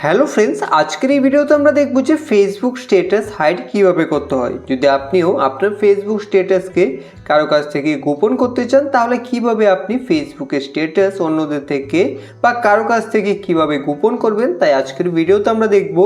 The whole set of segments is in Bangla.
হ্যালো ফ্রেন্ডস, আজকের এই ভিডিওতে আমরা দেখব যে ফেসবুক স্ট্যাটাস হাইড কিভাবে করতে হয়। যদি আপনিও আপনার ফেসবুক স্ট্যাটাসকে কারো কাছ থেকে গোপন করতে চান, তাহলে কিভাবে আপনি ফেসবুকের স্ট্যাটাস অন্যদের থেকে বা কারো কাছ থেকে কিভাবে গোপন করবেন, তাই আজকের ভিডিওতে আমরা দেখব।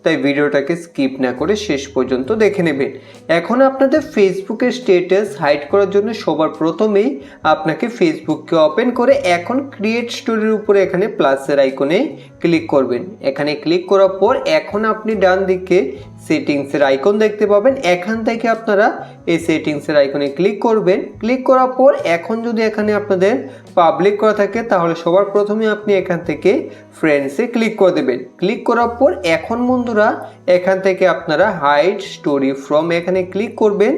তাই ভিডিওটাকে স্কিপ না করে শেষ পর্যন্ত দেখে নেবেন। এখন আপনাদের ফেসবুকের স্ট্যাটাস হাইড করার জন্য সবার প্রথমেই আপনাকে ফেসবুককে ওপেন করে এখন ক্রিয়েট স্টোরির উপরে এখানে প্লাসের আইকনে ক্লিক করবেন। এখানে ক্লিক করার পর এখন আপনি ডান দিকে সেটিংসের আইকন দেখতে পাবেন। এখান থেকে আপনারা এই সেটিংসের আইকনে ক্লিক করবেন। ক্লিক করার পর এখন যদি এখানে আপনাদের পাবলিক করা থাকে, তাহলে সবার প্রথমে আপনি এখান থেকে ফ্রেন্ডসে ক্লিক করে দেবেন। ক্লিক করার পর এখন বন্ধুরা এখান থেকে আপনারা হাইড স্টোরি ফ্রম এখানে ক্লিক করবেন।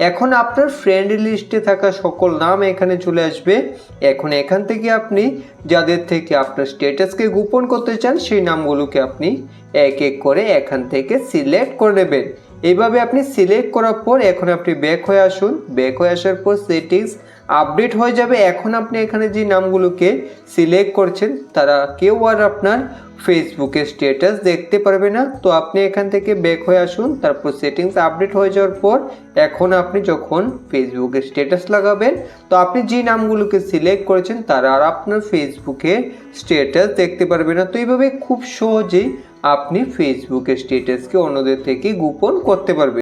এখন আপনার ফ্রেন্ড লিস্টে থাকা সকল নাম এখানে চলে আসবে। এখন এখান থেকে আপনি যাদের থেকে আপনার স্ট্যাটাসকে গোপন করতে চান সেই নামগুলোকে আপনি এক এক করে এখান থেকে সিলেক্ট করে নেবেন। এইভাবে আপনি সিলেক্ট করার পর এখন আপনি ব্যাক হয়ে আসুন। ব্যাক হয়ে আসার পর সেটিংস আপডেট হয়ে যাবে। এখন আপনি এখানে যে নামগুলোকে সিলেক্ট করছেন তারা কেউ আর আপনার ফেসবুকের স্ট্যাটাস দেখতে পারবে না। তো আপনি এখান থেকে ব্যাক হয়ে আসুন। তারপর সেটিংস আপডেট হয়ে যাওয়ার পর এখন আপনি যখন ফেসবুকে স্ট্যাটাস লাগাবেন, তো আপনি যে নামগুলোকে সিলেক্ট করেছেন তারা আর আপনার ফেসবুকে স্ট্যাটাস দেখতে পারবে না। তো এইভাবে খুব সহজেই আপনি ফেসবুকের স্ট্যাটাসকে অন্যদের থেকে গোপন করতে পারবেন।